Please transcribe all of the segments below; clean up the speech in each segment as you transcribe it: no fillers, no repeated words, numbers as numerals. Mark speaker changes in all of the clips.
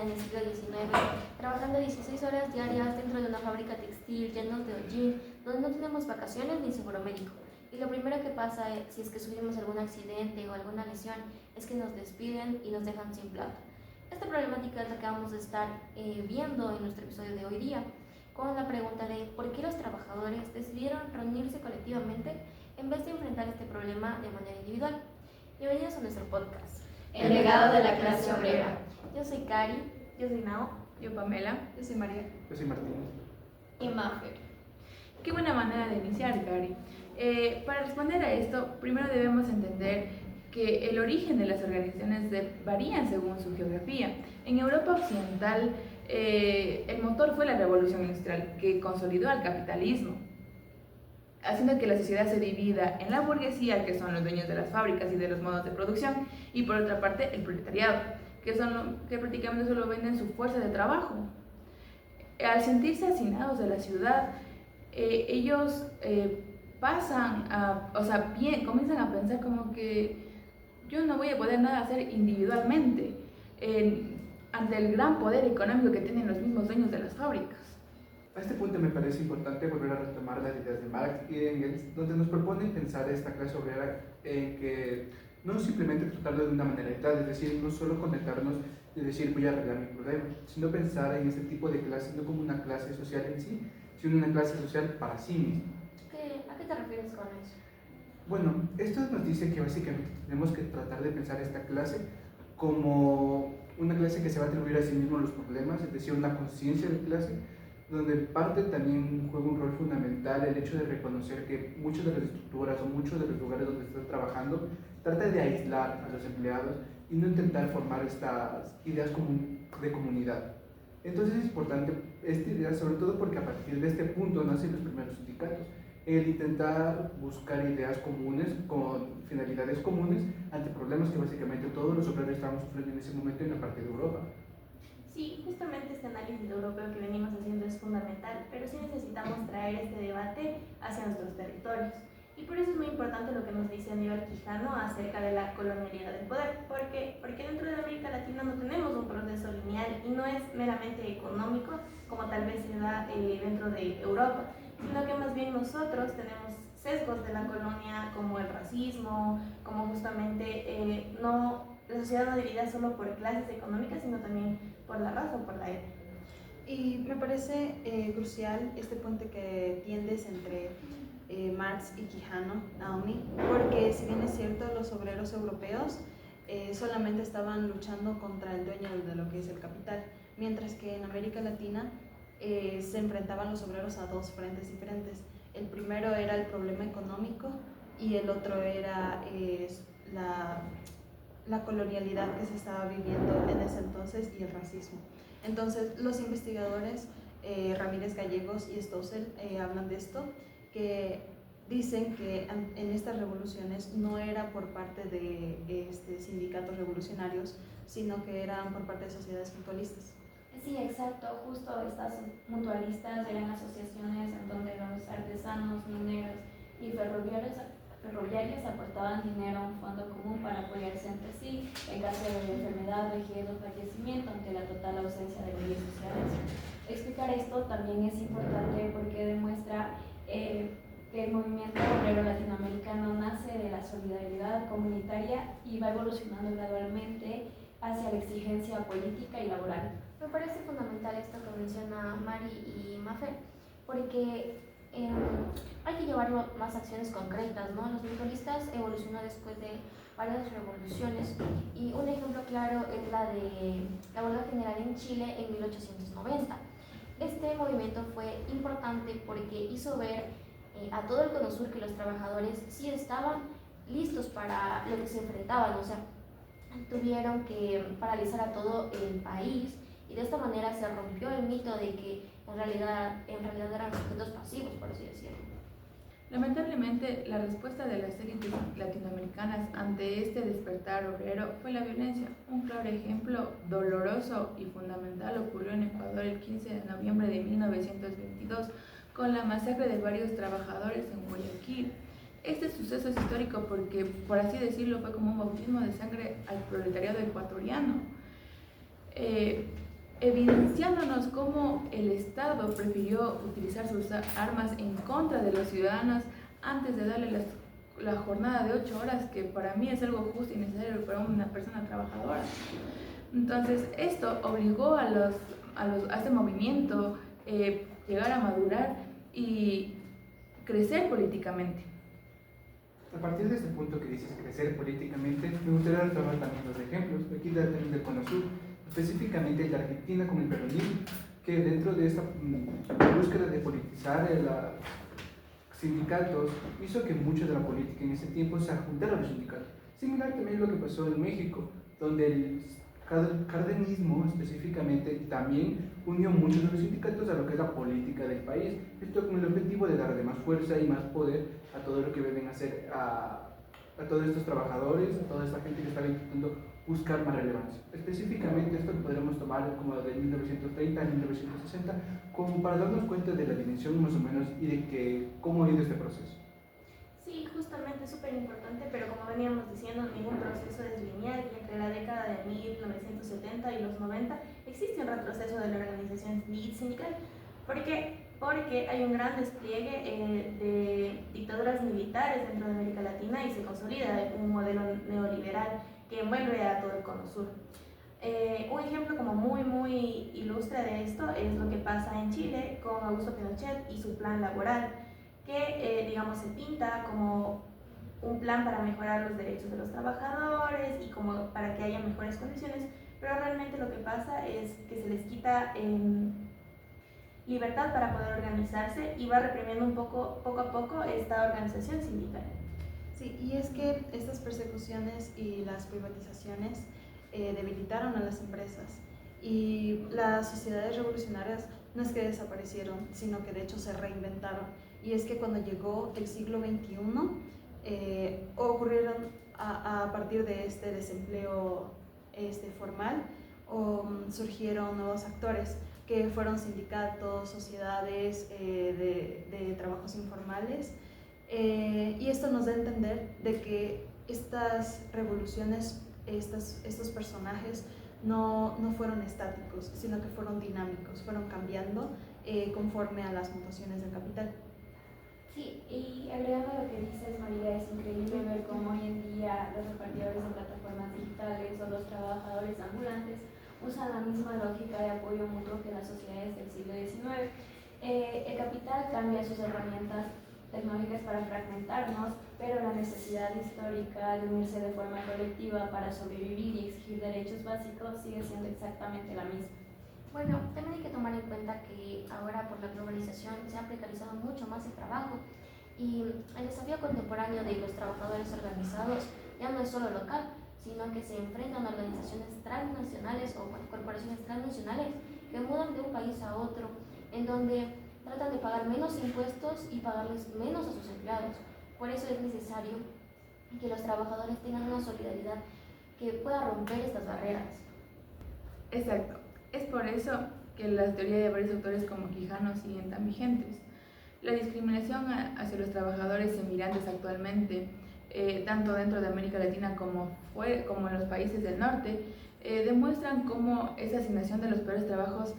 Speaker 1: en el siglo XIX, trabajando 16 horas diarias dentro de una fábrica textil, llenos de hollín, donde no tenemos vacaciones ni seguro médico. Y lo primero que pasa si es que sufrimos algún accidente o alguna lesión es que nos despiden y nos dejan sin plata. Esta problemática es la que vamos a estar viendo en nuestro episodio de hoy día, con la pregunta de por qué los trabajadores decidieron reunirse colectivamente en vez de enfrentar este problema de manera individual. Bienvenidos a nuestro podcast,
Speaker 2: El legado de la clase obrera.
Speaker 1: Yo soy Cari.
Speaker 3: Yo soy Nao.
Speaker 2: Yo Pamela.
Speaker 3: Yo soy María.
Speaker 4: Yo soy Martín.
Speaker 3: Y Mafer.
Speaker 2: Qué buena manera de iniciar, Cari. Para responder a esto, primero debemos entender que el origen de las organizaciones varían según su geografía. En Europa Occidental, el motor fue la revolución industrial, que consolidó al capitalismo, haciendo que la sociedad se divida en la burguesía, que son los dueños de las fábricas y de los modos de producción, y por otra parte el proletariado, que prácticamente solo venden su fuerza de trabajo. Al sentirse hacinados de la ciudad, ellos comienzan a pensar como que yo no voy a poder nada hacer individualmente ante el gran poder económico que tienen los mismos dueños de las fábricas.
Speaker 4: A este punto me parece importante volver a retomar las ideas de Marx y Engels, donde nos proponen pensar esta clase obrera en que no simplemente tratarlo de una manera aislada, es decir, no solo conectarnos y decir voy a arreglar mi problema, sino pensar en este tipo de clases no como una clase social en sí, sino una clase social para sí misma.
Speaker 1: ¿A qué te refieres con eso?
Speaker 4: Bueno, esto nos dice que básicamente tenemos que tratar de pensar esta clase como una clase que se va a atribuir a sí mismo los problemas, es decir, una conciencia de clase, donde en parte también juega un rol fundamental el hecho de reconocer que muchas de las estructuras o muchos de los lugares donde están trabajando trata de aislar a los empleados y no intentar formar estas ideas de comunidad. Entonces es importante esta idea, sobre todo porque a partir de este punto nacen los primeros sindicatos, el intentar buscar ideas comunes con finalidades comunes ante problemas que básicamente todos los obreros estaban sufriendo en ese momento en la parte de Europa.
Speaker 3: Sí, justamente este análisis europeo que venimos haciendo es fundamental, pero sí necesitamos traer este debate hacia nuestros territorios. Y por eso es muy importante lo que nos dice Aníbal Quijano acerca de la colonialidad del poder. ¿Por qué? Porque dentro de América Latina no tenemos un proceso lineal y no es meramente económico como tal vez se da dentro de Europa, sino que más bien nosotros tenemos sesgos de la colonia como el racismo, como justamente la sociedad no dividida solo por clases económicas, sino también por la raza o por la etnia.
Speaker 5: Y me parece crucial este puente que tiendes entre Marx y Quijano, Naomi, porque si bien es cierto, los obreros europeos solamente estaban luchando contra el dueño de lo que es el capital, mientras que en América Latina se enfrentaban los obreros a dos frentes diferentes. El primero era el problema económico y el otro era la colonialidad que se estaba viviendo en ese entonces y el racismo. Entonces los investigadores Ramírez Gallegos y Stossel hablan de esto, que dicen que en estas revoluciones no era por parte de sindicatos revolucionarios, sino que eran por parte de sociedades mutualistas.
Speaker 1: Sí, exacto, justo estas mutualistas eran asociaciones en donde los artesanos, mineros y ferroviarios aportaban dinero a un fondo común para apoyarse entre sí en caso de enfermedad, vejez o fallecimiento ante la total ausencia de leyes sociales. Explicar esto también es importante porque demuestra que el movimiento obrero latinoamericano nace de la solidaridad comunitaria y va evolucionando gradualmente hacia la exigencia política y laboral. Me parece fundamental esto que menciona Mari y Mafer, porque hay que llevar más acciones concretas, ¿no? Los mutualistas evolucionó después de varias revoluciones y un ejemplo claro es la de la huelga general en Chile en 1890. Este movimiento fue importante porque hizo ver a todo el Cono Sur que los trabajadores sí estaban listos para lo que se enfrentaban, o sea, tuvieron que paralizar a todo el país y de esta manera se rompió el mito de que en realidad eran sujetos pasivos, por así decirlo.
Speaker 2: Lamentablemente, la respuesta de las élites latinoamericanas ante este despertar obrero fue la violencia. Un claro ejemplo doloroso y fundamental ocurrió en Ecuador el 15 de noviembre de 1922 con la masacre de varios trabajadores en Guayaquil. Este suceso es histórico porque, por así decirlo, fue como un bautismo de sangre al proletariado ecuatoriano. evidenciándonos cómo el Estado prefirió utilizar sus armas en contra de los ciudadanos antes de darle la jornada de 8 horas, que para mí es algo justo y necesario para una persona trabajadora. Entonces, esto obligó a este movimiento llegar a madurar y crecer políticamente.
Speaker 4: A partir de este punto que dices crecer políticamente, me gustaría retomar también los ejemplos, aquí también del Cono Sur, específicamente de Argentina con el peronismo, que dentro de esta búsqueda de politizar los sindicatos hizo que mucho de la política en ese tiempo se juntara a los sindicatos. Similar también lo que pasó en México, donde el cardenismo específicamente también unió muchos de los sindicatos a lo que es la política del país, esto con el objetivo de darle más fuerza y más poder a todo lo que deben hacer a todos estos trabajadores, a toda esta gente que está intentando buscar más relevancia. Específicamente esto lo podremos tomar como de 1930 a 1960 como para darnos cuenta de la dimensión más o menos y de cómo ha ido este proceso.
Speaker 3: Sí, justamente es súper importante, pero como veníamos diciendo, ningún proceso es lineal y entre la década de 1970 y los 90 existe un retroceso de la organización sindical. ¿Por qué? Porque hay un gran despliegue de dictaduras militares dentro de América Latina y se consolida un modelo neoliberal que envuelve a todo el Cono Sur. Un ejemplo como muy ilustre de esto es lo que pasa en Chile con Augusto Pinochet y su plan laboral, que digamos se pinta como un plan para mejorar los derechos de los trabajadores y como para que haya mejores condiciones, pero realmente lo que pasa es que se les quita libertad para poder organizarse y va reprimiendo poco a poco esta organización sindical.
Speaker 5: Sí, y es que estas persecuciones y las privatizaciones debilitaron a las empresas y las sociedades revolucionarias no es que desaparecieron, sino que de hecho se reinventaron. Y es que cuando llegó el siglo XXI, ocurrieron a partir de este desempleo formal, surgieron nuevos actores que fueron sindicatos, sociedades de trabajos informales, y esto nos da a entender de que estas revoluciones, estos personajes no fueron estáticos, sino que fueron dinámicos, fueron cambiando conforme a las mutaciones del capital.
Speaker 1: Sí, y agregando a lo que dices, María, es increíble ver cómo hoy en día los repartidores de plataformas digitales o los trabajadores ambulantes usan la misma lógica de apoyo mutuo que las sociedades del siglo XIX. El capital cambia sus herramientas tecnológicas para fragmentarnos, pero la necesidad histórica de unirse de forma colectiva para sobrevivir y exigir derechos básicos sigue siendo exactamente la misma.
Speaker 6: Bueno, también hay que tomar en cuenta que ahora por la globalización se ha precarizado mucho más el trabajo y el desafío contemporáneo de los trabajadores organizados ya no es solo local, sino que se enfrentan a organizaciones transnacionales o corporaciones transnacionales que mudan de un país a otro, en donde tratan de pagar menos impuestos y pagarles menos a sus empleados. Por eso es necesario que los trabajadores tengan una solidaridad que pueda romper estas barreras.
Speaker 2: Exacto. Es por eso que las teorías de varios autores como Quijano siguen tan vigentes. La discriminación hacia los trabajadores emigrantes actualmente, tanto dentro de América Latina como en los países del norte, demuestran cómo esa asignación de los peores trabajos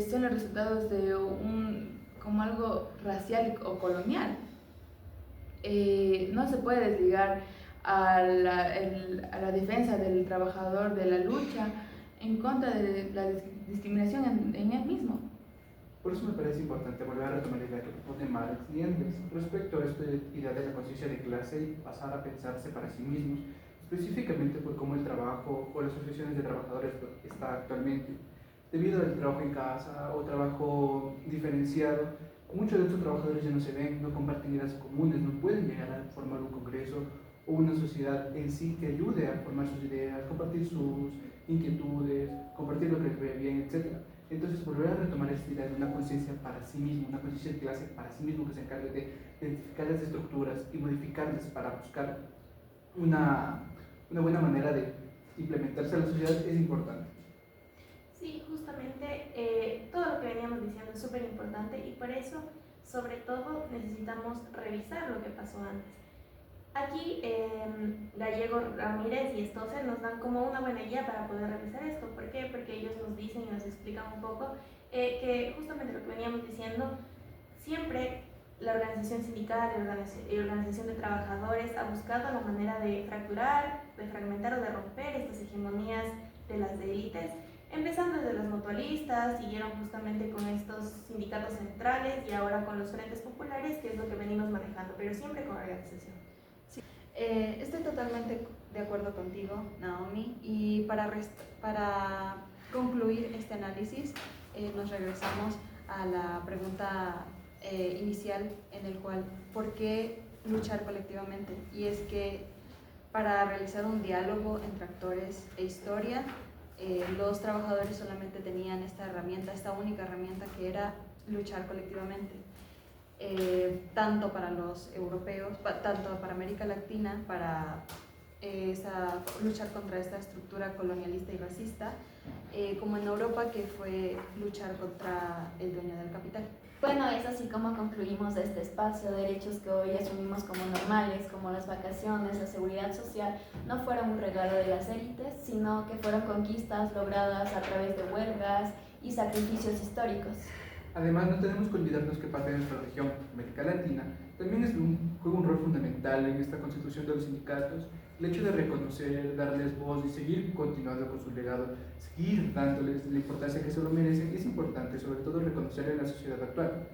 Speaker 2: son los resultados de como algo racial o colonial. No se puede desligar a la defensa del trabajador de la lucha en contra de la discriminación en él mismo.
Speaker 4: Por eso me parece importante volver a retomar la idea que propone Marx y Engels respecto a esta idea de la conciencia de clase y pasar a pensarse para sí mismos, específicamente por cómo el trabajo o las asociaciones de trabajadores está actualmente. Debido al trabajo en casa o trabajo diferenciado, muchos de estos trabajadores ya no se ven, no comparten ideas comunes, no pueden llegar a formar un congreso o una sociedad en sí que ayude a formar sus ideas, compartir sus inquietudes, compartir lo que les ve bien, etc. Entonces, volver a retomar esta idea de una conciencia para sí mismo, una conciencia de clase para sí mismo que se encargue de identificar las estructuras y modificarlas para buscar una buena manera de implementarse a la sociedad es importante.
Speaker 3: Sí, justamente todo lo que veníamos diciendo es súper importante y por eso, sobre todo, necesitamos revisar lo que pasó antes. Aquí Gallego, Ramírez y Stossel nos dan como una buena guía para poder realizar esto. ¿Por qué? Porque ellos nos dicen y nos explican un poco que justamente lo que veníamos diciendo, siempre la organización sindical y organización de trabajadores ha buscado la manera de fracturar, de fragmentar o de romper estas hegemonías de las élites, empezando desde los mutualistas, siguieron justamente con estos sindicatos centrales y ahora con los frentes populares, que es lo que venimos manejando, pero siempre con organización.
Speaker 5: Estoy totalmente de acuerdo contigo, Naomi, y para concluir este análisis nos regresamos a la pregunta inicial en el cual, ¿por qué luchar colectivamente? Y es que para realizar un diálogo entre actores e historia, los trabajadores solamente tenían esta herramienta, esta única herramienta que era luchar colectivamente. Tanto para los europeos, tanto para América Latina, para luchar contra esta estructura colonialista y racista, como en Europa, que fue luchar contra el dueño del capital.
Speaker 1: Bueno, es así como concluimos este espacio. Derechos que hoy asumimos como normales, como las vacaciones, la seguridad social, no fueron un regalo de las élites, sino que fueron conquistas logradas a través de huelgas y sacrificios históricos.
Speaker 4: Además, no tenemos que olvidarnos que parte de nuestra región, América Latina, también juega un rol fundamental en esta constitución de los sindicatos. El hecho de reconocer, darles voz y seguir continuando con su legado, seguir dándoles la importancia que se lo merecen, es importante, sobre todo reconocer en la sociedad actual.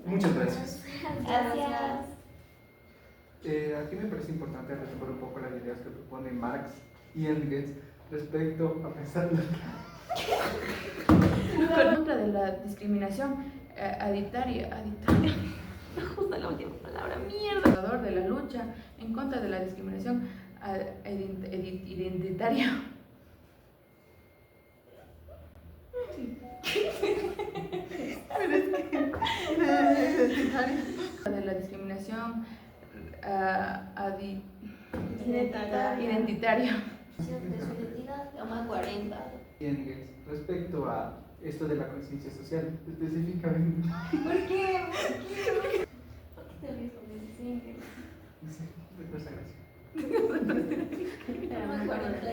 Speaker 4: Muchas gracias.
Speaker 1: Gracias.
Speaker 4: Aquí me parece importante retomar un poco las ideas que propone Marx y Engels respecto a pensar
Speaker 2: En contra de la discriminación aditaria, justo la última palabra, mierda, de la lucha en contra de la discriminación identitaria. De la discriminación identitaria.
Speaker 6: De su identidad.
Speaker 1: Toma 40.
Speaker 4: Engels respecto a esto de la conciencia social, específicamente.
Speaker 1: ¿Por qué? ¿Por qué te ríes con eso?
Speaker 4: Sí, me causa gracia.
Speaker 1: No me acuerdo de la